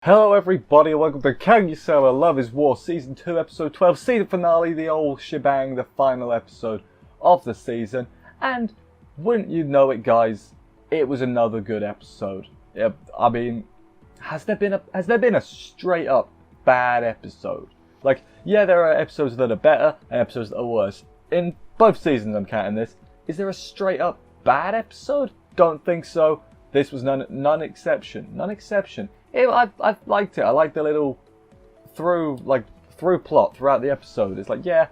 Hello everybody, welcome to Kaguya-sama Love is War Season 2 Episode 12, season finale, the old shebang, the final episode of the season. And wouldn't you know it guys, it was another good episode. I mean, has there been a straight up bad episode? Like, yeah, there are episodes that are better and episodes that are worse. In both seasons I'm counting this. Is there a straight up bad episode? Don't think so. This was none exception. None exception. I liked it. I liked the little through plot throughout the episode. It's like, yeah,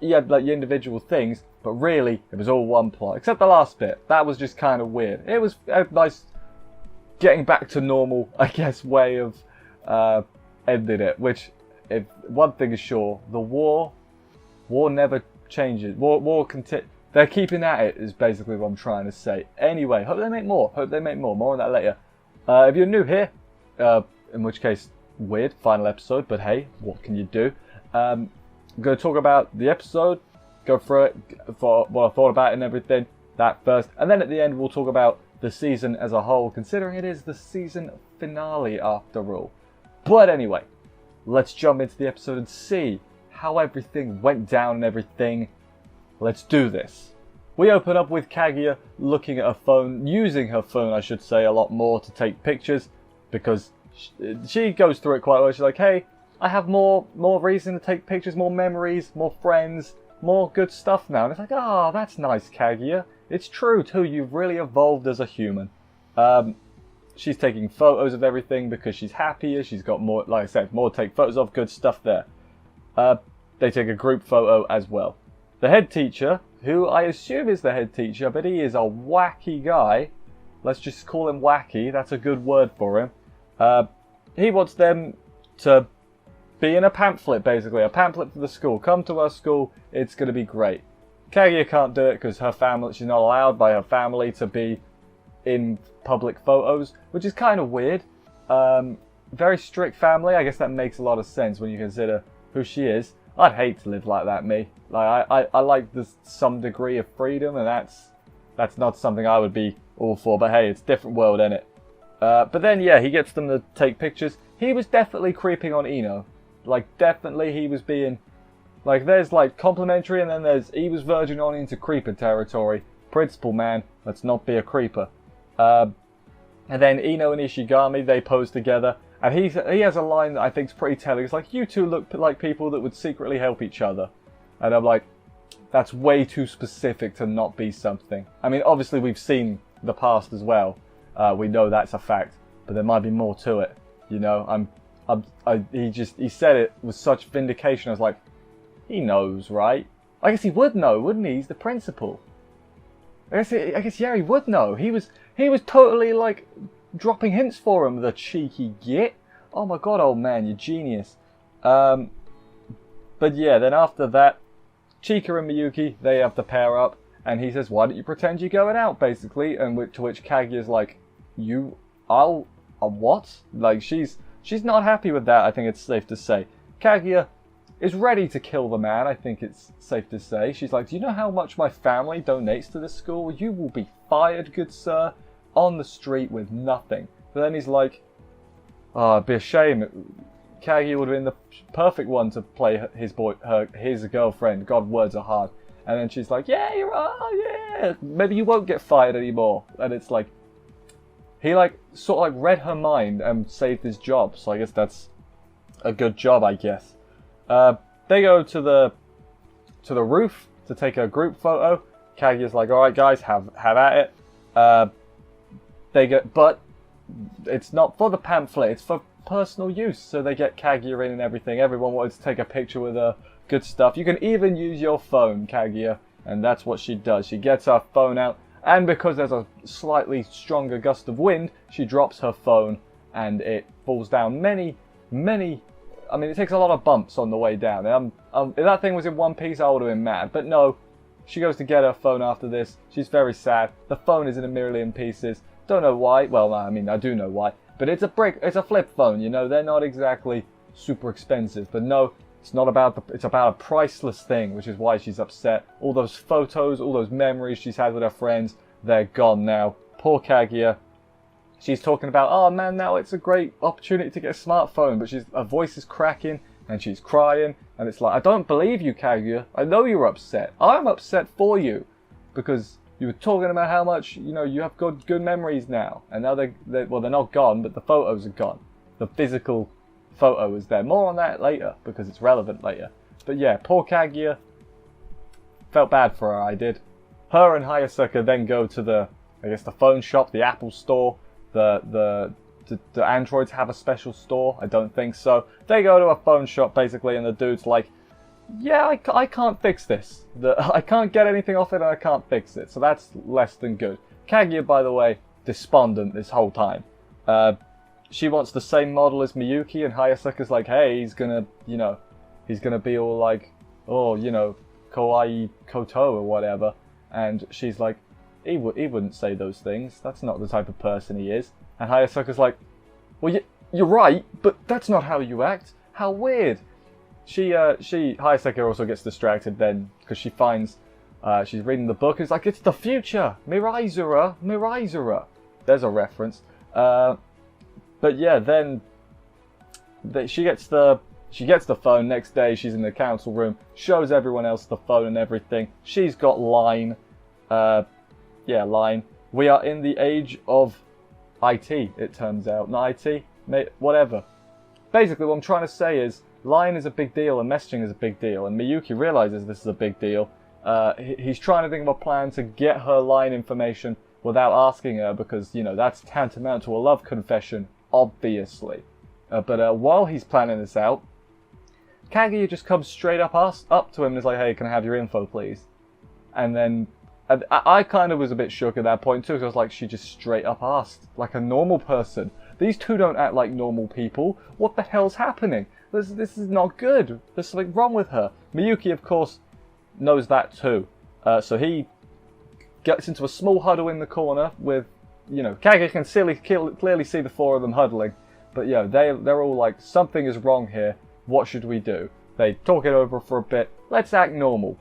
you had like your individual things, but really it was all one plot. Except the last bit. That was just kind of weird. It was a nice getting back to normal, I guess, way of ending it. Which, if one thing is sure, the war never changes. War continue. They're keeping at it is basically what I'm trying to say. Anyway, hope they make more. More on that later. If you're new here, in which case, weird, final episode, but hey, what can you do? I'm going to talk about the episode, go through it, for what I thought about it and everything, that first. And then at the end, we'll talk about the season as a whole, considering it is the season finale after all. But anyway, let's jump into the episode and see how everything went down and everything. Let's do this. We open up with Kaguya looking at her phone, using her phone I should say a lot more to take pictures, because she goes through it quite well. She's like, hey, I have more reason to take pictures, more memories, more friends, more good stuff now. And it's like, oh, that's nice, Kaguya. It's true too, you've really evolved as a human. She's taking photos of everything because she's happier, she's got more, like I said, more to take photos of, good stuff there. They take a group photo as well. The head teacher, who I assume is the head teacher, but he is a wacky guy. Let's just call him wacky. That's a good word for him. He wants them to be in a pamphlet, basically. A pamphlet for the school. Come to our school. It's going to be great. Kaguya can't do it because her family, she's not allowed by her family to be in public photos, which is kind of weird. Very strict family. I guess that makes a lot of sense when you consider who she is. I'd hate to live like that, me. Like I like this some degree of freedom, and that's not something I would be all for. But hey, it's a different world, isn't it? But then yeah, he gets them to take pictures. He was definitely creeping on Ino. Like definitely, he was being like, there's like complimentary, and then he was verging on into creeper territory. Principal man, let's not be a creeper. And then Ino and Ishigami, they pose together. And he has a line that I think is pretty telling. It's like, you two look like people that would secretly help each other. And I'm like, that's way too specific to not be something. I mean, obviously we've seen the past as well. We know that's a fact. But there might be more to it. You know, he said it with such vindication. I was like, he knows, right? I guess he would know, wouldn't he? He's the principal. I guess yeah, he would know. He was totally like dropping hints for him, the cheeky git. Oh my god, old man, you're genius. But yeah, then after that, Chika and Miyuki, they have to pair up, and he says, why don't you pretend you're going out, basically? And to which Kaguya's like, what? Like, she's not happy with that, I think it's safe to say. Kaguya is ready to kill the man, I think it's safe to say. She's like, do you know how much my family donates to this school? You will be fired, good sir. On the street with nothing. But then he's like, oh, it'd be a shame. Kaguya would have been the perfect one to play his girlfriend. God, words are hard. And then she's like, yeah, you're right, yeah. Maybe you won't get fired anymore. And it's like, he like sort of like read her mind and saved his job. So I guess that's a good job, I guess. They go to the roof to take a group photo. Kaguya's like, all right, guys, have at it. But it's not for the pamphlet, it's for personal use. So they get Kaguya in and everything. Everyone wanted to take a picture with her. Good stuff. You can even use your phone, Kaguya. And that's what she does. She gets her phone out. And because there's a slightly stronger gust of wind, she drops her phone. And it falls down many... I mean, it takes a lot of bumps on the way down. If that thing was in one piece, I would have been mad. But no. She goes to get her phone after this. She's very sad. The phone is in a million pieces. Don't know why. Well, I mean, I do know why. But it's a flip phone, you know. They're not exactly super expensive. But no, it's not about it's about a priceless thing, which is why she's upset. All those photos, all those memories she's had with her friends, they're gone now. Poor Kaguya. she's talking about, oh man, now it's a great opportunity to get a smartphone, but her voice is cracking and she's crying, and it's like, I don't believe you, Kaguya. I know you're upset. I'm upset for you because you were talking about how much, you have good memories now, and now they're not gone, but the photos are gone. The physical photo is there. More on that later because it's relevant later. But yeah, poor Kaguya. Felt bad for her, I did. Her and Hayasaka then go to the phone shop, the Apple store. The androids have a special store? I don't think so. They go to a phone shop basically, and the dude's like, yeah, I can't fix this. I can't get anything off it, and I can't fix it. So that's less than good. Kaguya, by the way, despondent this whole time. She wants the same model as Miyuki, and Hayasaka's like, hey, he's gonna be all like, oh, kawaii koto or whatever. And she's like, he wouldn't say those things. That's not the type of person he is. And Hayasaka's like, well, you're right, but that's not how you act. How weird. Hayasaka also gets distracted then because she finds, she's reading the book and it's like, it's the future. Miraizura. There's a reference. But yeah, then she gets the phone. Next day, she's in the council room, shows everyone else the phone and everything. She's got line. Line. We are in the age of IT, it turns out. Not IT, whatever. Basically, what I'm trying to say is, line is a big deal and messaging is a big deal, and Miyuki realizes this is a big deal. He's trying to think of a plan to get her line information without asking her, because, that's tantamount to a love confession, obviously. But while he's planning this out, Kaguya just comes straight up to him and is like, hey, can I have your info, please? And then I kind of was a bit shook at that point too, because I was like, she just straight up asked, like a normal person. These two don't act like normal people. What the hell's happening? This is not good. There's something wrong with her. Miyuki, of course, knows that too. So he gets into a small huddle in the corner with, Kaguya can clearly see the four of them huddling. But yeah, they're all like, something is wrong here. What should we do? They talk it over for a bit. Let's act normal.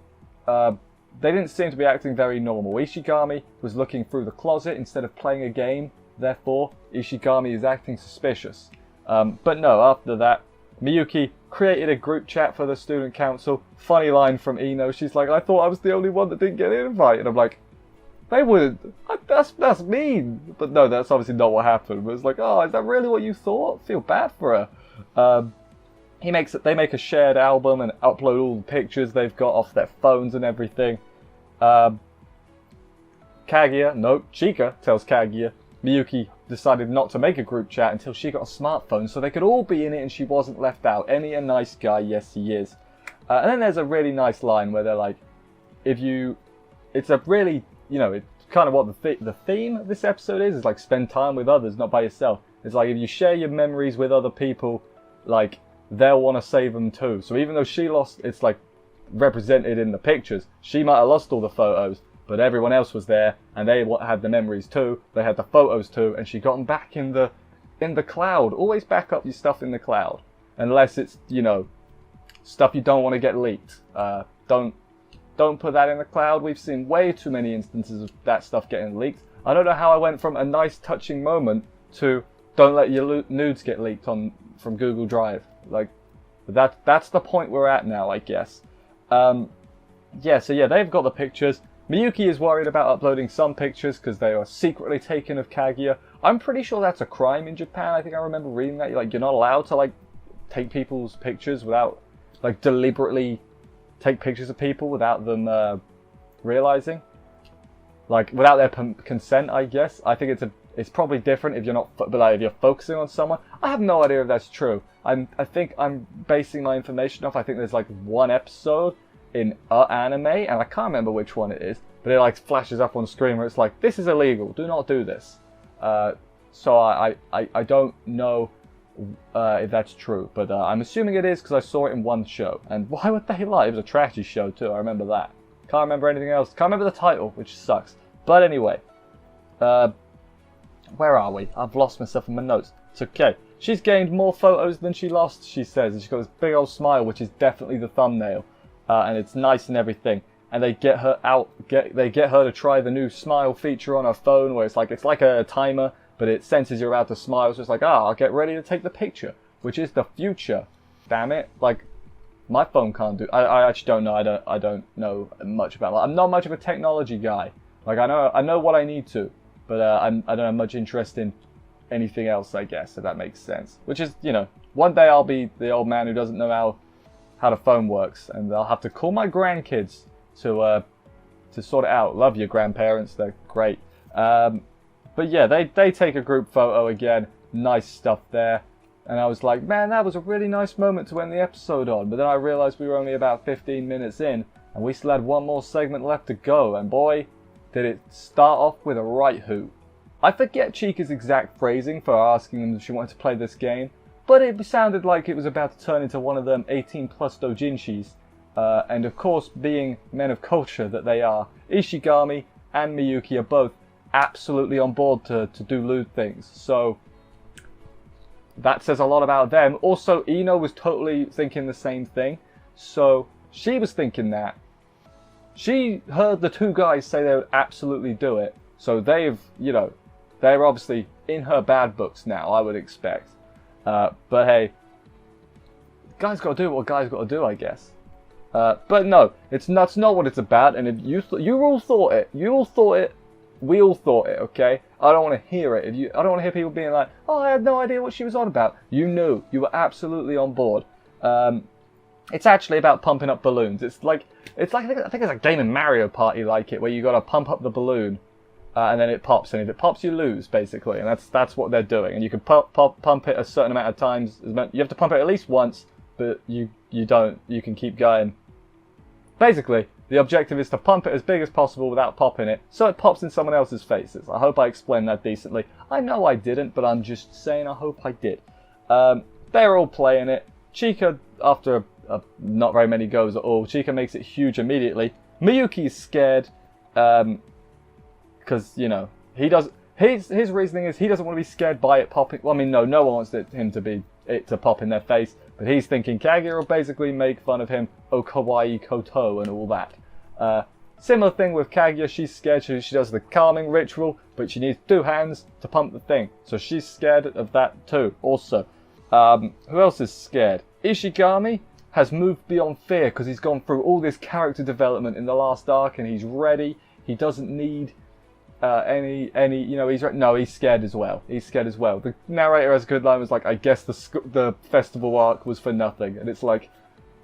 They didn't seem to be acting very normal. Ishigami was looking through the closet instead of playing a game. Therefore, Ishigami is acting suspicious. But no, after that, Miyuki created a group chat for the student council. Funny line from Ino. She's like, I thought I was the only one that didn't get an invite. And I'm like, they wouldn't. That's mean. But no, that's obviously not what happened. But it's like, oh, is that really what you thought? I feel bad for her. They make a shared album and upload all the pictures they've got off their phones and everything. Chika tells Kaguya Miyuki decided not to make a group chat until she got a smartphone so they could all be in it and she wasn't left out. Any a nice guy? Yes, he is. And then there's a really nice line where they're like, it's a really, it's kind of what the theme of this episode is like, spend time with others, not by yourself. It's like, if you share your memories with other people, like, they'll want to save them too. So even though she lost, it's like represented in the pictures, she might have lost all the photos, but everyone else was there and they had the memories too, they had the photos too, and she got them back in the cloud. Always back up your stuff in the cloud, unless it's, stuff you don't want to get leaked. Don't put that in the cloud. We've seen way too many instances of that stuff getting leaked. I don't know how I went from a nice touching moment to don't let your nudes get leaked from Google Drive. Like, that's the point we're at now, I guess. So they've got the pictures. Miyuki is worried about uploading some pictures because they are secretly taken of Kaguya. I'm pretty sure that's a crime in Japan. I think I remember reading that. You're not allowed to, take people's pictures without, deliberately take pictures of people without them realizing. Without their consent, I guess. I think it's probably different if you're not, if you're focusing on someone. I have no idea if that's true. I think I'm basing my information off, I think there's one episode in anime, and I can't remember which one it is, but it flashes up on screen where it's like, this is illegal, do not do this. So I don't know if that's true, but I'm assuming it is because I saw it in one show. And why would they lie? It was a trashy show too, I remember that. Can't remember anything else. Can't remember the title, which sucks. But anyway, where are we? I've lost myself in my notes. It's okay. She's gained more photos than she lost, she says. And she's got this big old smile, which is definitely the thumbnail. And it's nice and everything. And they get her out. They get her to try the new smile feature on her phone, where it's like a timer, but it senses you're about to smile. It's just like, I'll get ready to take the picture, which is the future. Damn it! Like, my phone can't do. I actually don't know. I don't know much about that. I'm not much of a technology guy. Like, I know what I need to, but I don't have much interest in anything else, I guess, if that makes sense. Which is, you know, one day I'll be the old man who doesn't know how the phone works, and I'll have to call my grandkids to sort it out. Love your grandparents, they're great. But yeah, they take a group photo again. Nice stuff there. And I was like, man, that was a really nice moment to end the episode on. But then I realized we were only about 15 minutes in, and we still had one more segment left to go. And boy, did it start off with a right hoot. I forget Chika's exact phrasing for asking them if she wanted to play this game, but it sounded like it was about to turn into one of them 18-plus doujinshis. And of course, being men of culture that they are, Ishigami and Miyuki are both absolutely on board to do lewd things. So that says a lot about them. Also, Ino was totally thinking the same thing. So she was thinking that. She heard the two guys say they would absolutely do it. So they've, you know, they're obviously in her bad books now, I would expect. But hey, guys got to do what guys got to do, I guess. But no, that's not what it's about. And if you all thought it, we all thought it, okay? I don't want to hear it. I don't want to hear people being like, oh, I had no idea what she was on about. You knew. You were absolutely on board. It's actually about pumping up balloons. It's like I think it's a game in Mario Party like it, where you got to pump up the balloon, and then it pops. And if it pops, you lose, basically. And that's what they're doing. And you can pump it a certain amount of times. You have to pump it at least once, but you don't. You can keep going. Basically, the objective is to pump it as big as possible without popping it, so it pops in someone else's faces. I hope I explained that decently. I know I didn't, but I'm just saying I hope I did. They're all playing it. Chika, after not very many goes at all, Chika makes it huge immediately. Miyuki's scared, because, you know, he does. His reasoning is he doesn't want to be scared by it popping. Well, I mean, no one wants him to pop in their face. But he's thinking Kaguya will basically make fun of him, oh kawaii koto and all that. Similar thing with Kaguya, she's scared, she does the calming ritual, but she needs two hands to pump the thing. So she's scared of that too, also. Who else is scared? Ishigami has moved beyond fear because he's gone through all this character development in the last arc and he's ready. He doesn't need any, you know, he's scared as well. He's scared as well. The narrator has a good line, was like, I guess the festival arc was for nothing. And it's like,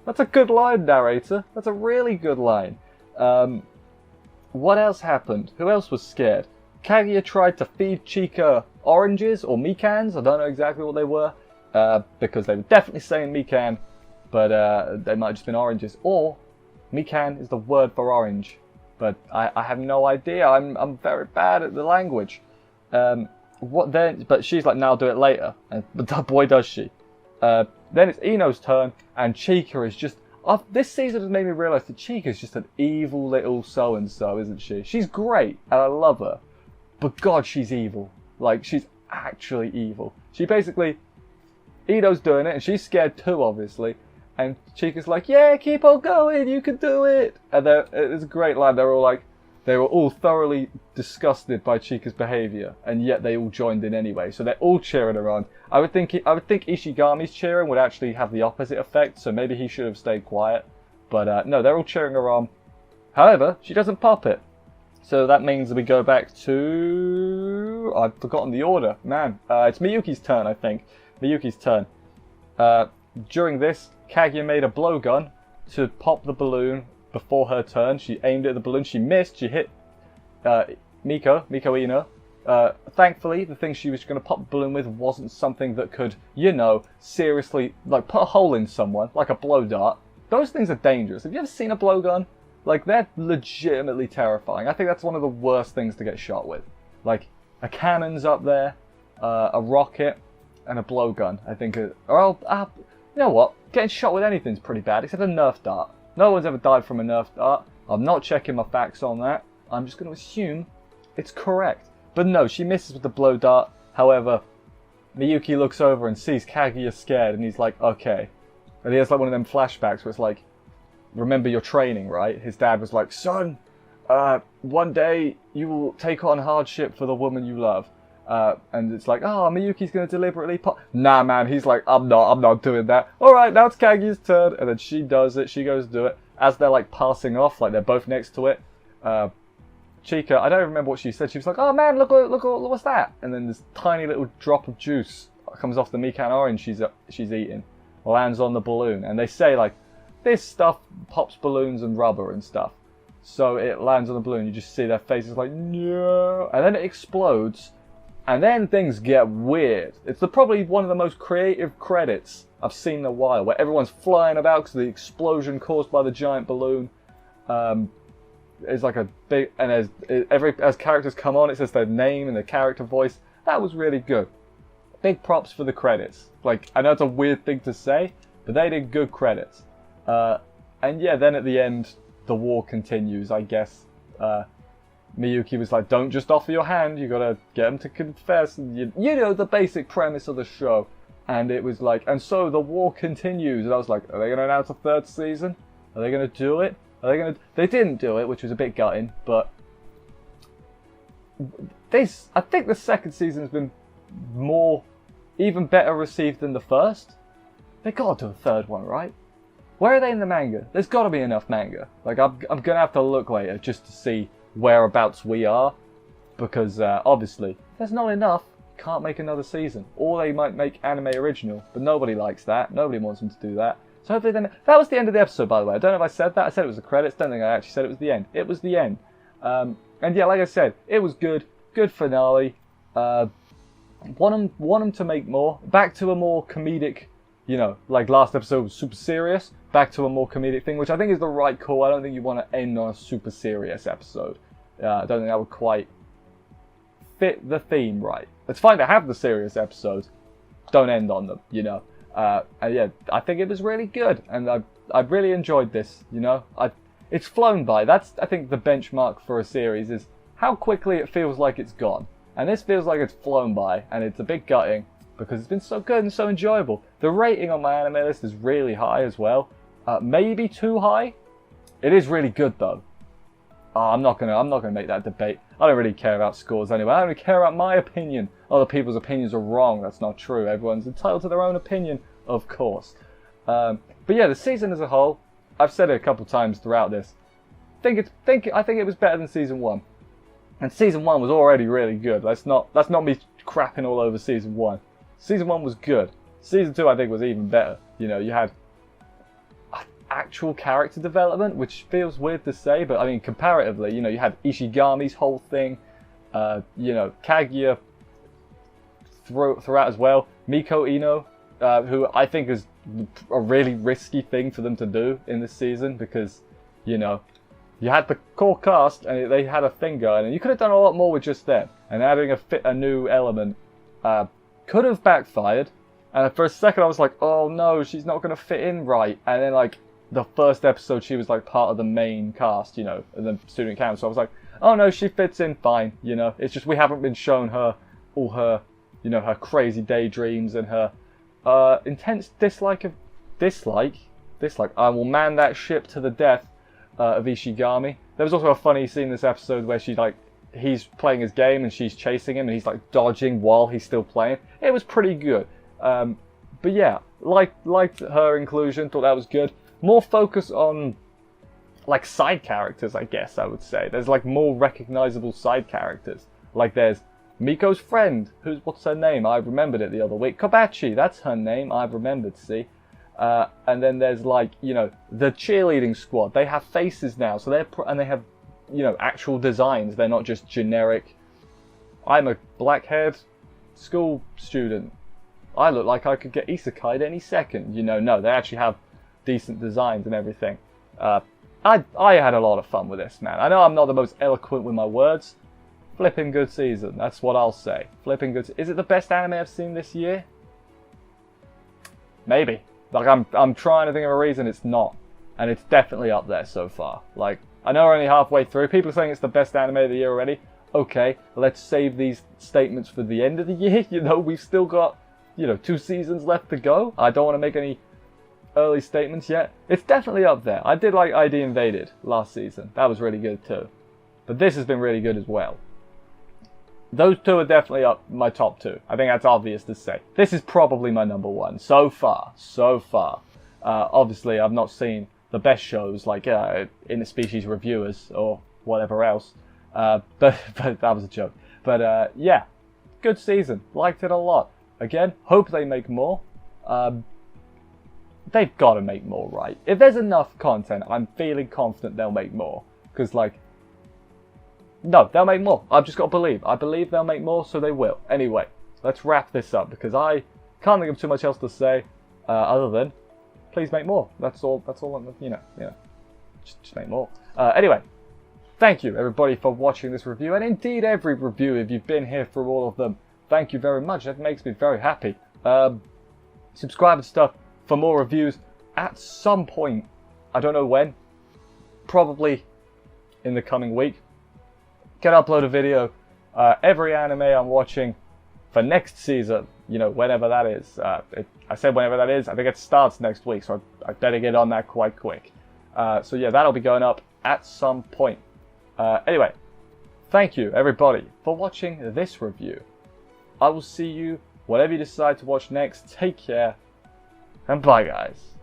that's a good line, narrator. That's a really good line. What else happened? Who else was scared? Kaguya tried to feed Chika oranges or mikans. I don't know exactly what they were, because they were definitely saying mikan, but they might have just been oranges. Or mikan is the word for orange. But I have no idea. I'm very bad at the language. What then? But she's like, "No, I'll do it later." But boy, does she. Then it's Ino's turn, and Chika is just. This season has made me realise that Chika is just an evil little so and so, isn't she? She's great, and I love her. But God, she's evil. Like, she's actually evil. She basically, Ino's doing it, and she's scared too, obviously. And Chika's like, yeah, keep on going, you can do it. And it's a great line. They were all thoroughly disgusted by Chika's behaviour, and yet they all joined in anyway. So they're all cheering her on. I would think Ishigami's cheering would actually have the opposite effect, so maybe he should have stayed quiet. But no, they're all cheering her on. However, she doesn't pop it. So that means we go back to... I've forgotten the order. Man, it's Miyuki's turn, I think. Miyuki's turn. During this, Kaguya made a blowgun to pop the balloon before her turn. She aimed at the balloon. She missed. She hit Miko Ino. Thankfully, the thing she was going to pop the balloon with wasn't something that could, you know, seriously, like, put a hole in someone, like a blow dart. Those things are dangerous. Have you ever seen a blowgun? Like, they're legitimately terrifying. I think that's one of the worst things to get shot with. Like, a cannon's up there, a rocket, and a blowgun. I think, you know what? Getting shot with anything's pretty bad, except a Nerf dart. No one's ever died from a Nerf dart. I'm not checking my facts on that. I'm just going to assume it's correct. But no, she misses with the blow dart. However, Miyuki looks over and sees Kaguya scared, and he's like, okay. And he has like one of them flashbacks where it's like, remember your training, right? His dad was like, son, one day you will take on hardship for the woman you love. And it's like, oh, Miyuki's gonna deliberately pop. Nah, man, he's like, I'm not doing that. All right, now it's Kaguya's turn, and then she does it. She goes to do it as they're like passing off, like they're both next to it. Chica, I don't remember what she said. She was like, oh man, look, what's that? And then this tiny little drop of juice comes off the Mikan orange she's eating, lands on the balloon, and they say like, this stuff pops balloons and rubber and stuff. So it lands on the balloon. You just see their faces like, no, and then it explodes. And then things get weird. It's probably one of the most creative credits I've seen in a while, where everyone's flying about because of the explosion caused by the giant balloon. It's like a big, and as characters come on, it says their name and their character voice. That was really good. Big props for the credits. Like, I know it's a weird thing to say, but they did good credits. And yeah, then at the end, the war continues, I guess. Miyuki was like, don't just offer your hand, you gotta get him to confess. And you know, the basic premise of the show. And it was like, and so the war continues. And I was like, are they gonna announce a third season? Are they gonna do it? They didn't do it, which was a bit gutting, but I think the second season has been even better received than the first. They gotta do a third one, right? Where are they in the manga? There's gotta be enough manga. Like, I'm gonna have to look later just to see whereabouts we are, because obviously if there's not enough, you can't make another season, or they might make anime original, but nobody likes that. Nobody wants them to do that. So hopefully that was the end of the episode, by the way. I don't know if I said that. I said it was the credits. Don't think I actually said it was the end. It was the end. And yeah, like I said, it was good finale. Want them to make more, back to a more comedic, you know, like last episode was super serious, back to a more comedic thing, which I think is the right call. I don't think you want to end on a super serious episode. I don't think that would quite fit the theme right. It's fine to have the serious episodes, don't end on them, you know. And yeah, I think it was really good, and I really enjoyed this, you know. It's flown by. That's, I think, the benchmark for a series is how quickly it feels like it's gone. And this feels like it's flown by, and it's a bit gutting, because it's been so good and so enjoyable. The rating on my anime list is really high as well. Maybe too high. It is really good though. I'm not gonna make that debate. I don't really care about scores anyway. I only care about my opinion. Other people's opinions are wrong. That's not true. Everyone's entitled to their own opinion, of course. But yeah, the season as a whole, I've said it a couple times throughout this. I think it was better than season 1. And season 1 was already really good. That's not me crapping all over season 1. Season 1 was good. Season 2 I think was even better. You know, you had actual character development, which feels weird to say, but I mean comparatively, you know, you had Ishigami's whole thing, you know, Kaguya throughout as well, Miko Ino, who I think is a really risky thing for them to do in this season, because, you know, you had the core cast and they had a thing going, and you could have done a lot more with just them, and adding a new element could have backfired. And for a second I was like, oh no, she's not going to fit in right, and then like the first episode she was like part of the main cast, you know, and the student council. So I was like, oh no, she fits in fine, you know. It's just we haven't been shown all her, you know, her crazy daydreams and her intense dislike. I will man that ship to the death of Ishigami. There was also a funny scene in this episode where he's playing his game and she's chasing him and he's like dodging while he's still playing. It was pretty good. But yeah, liked her inclusion, thought that was good. More focus on like side characters, I guess I would say. There's like more recognizable side characters. Like there's Miko's friend, what's her name? I remembered it the other week. Kobachi, that's her name. I've remembered, see. And then there's like, you know, the cheerleading squad. They have faces now, so they have, you know, actual designs. They're not just generic. I'm a black-haired school student. I look like I could get isekai'd any second. You know, no, they actually have decent designs and everything. I had a lot of fun with this, man. I know I'm not the most eloquent with my words. Flipping good season, that's what I'll say. Flipping good. Is it the best anime I've seen this year? Maybe. Like I'm trying to think of a reason it's not, and it's definitely up there so far. Like I know we're only halfway through. People are saying it's the best anime of the year already. Okay, let's save these statements for the end of the year. You know, we've still got, you know, 2 seasons left to go. I don't want to make any early statements yet. It's definitely up there. I did like ID Invaded last season. That was really good too. But this has been really good as well. those two are definitely up my top two. I think that's obvious to say. This is probably my number one so far. So far. Obviously, I've not seen the best shows like In the Species Reviewers or whatever else. But that was a joke. But yeah, good season. Liked it a lot. Again, hope they make more. They've got to make more, right? If there's enough content, I'm feeling confident they'll make more. Because, like, no, they'll make more. I've just got to believe. I believe they'll make more, so they will. Anyway, let's wrap this up because I can't think of too much else to say other than please make more. That's all. That's all. You know. Just make more. Anyway, thank you everybody for watching this review, and indeed every review. If you've been here for all of them, thank you very much. That makes me very happy. Subscribe and stuff for more reviews at some point. I don't know when. Probably in the coming week. Can upload a video every anime I'm watching for next season, you know, whenever that is. I said whenever that is. I think it starts next week, so I better get on that quite quick. So yeah, that'll be going up at some point. Anyway, thank you everybody for watching this review. I will see you whatever you decide to watch next. Take care and bye guys.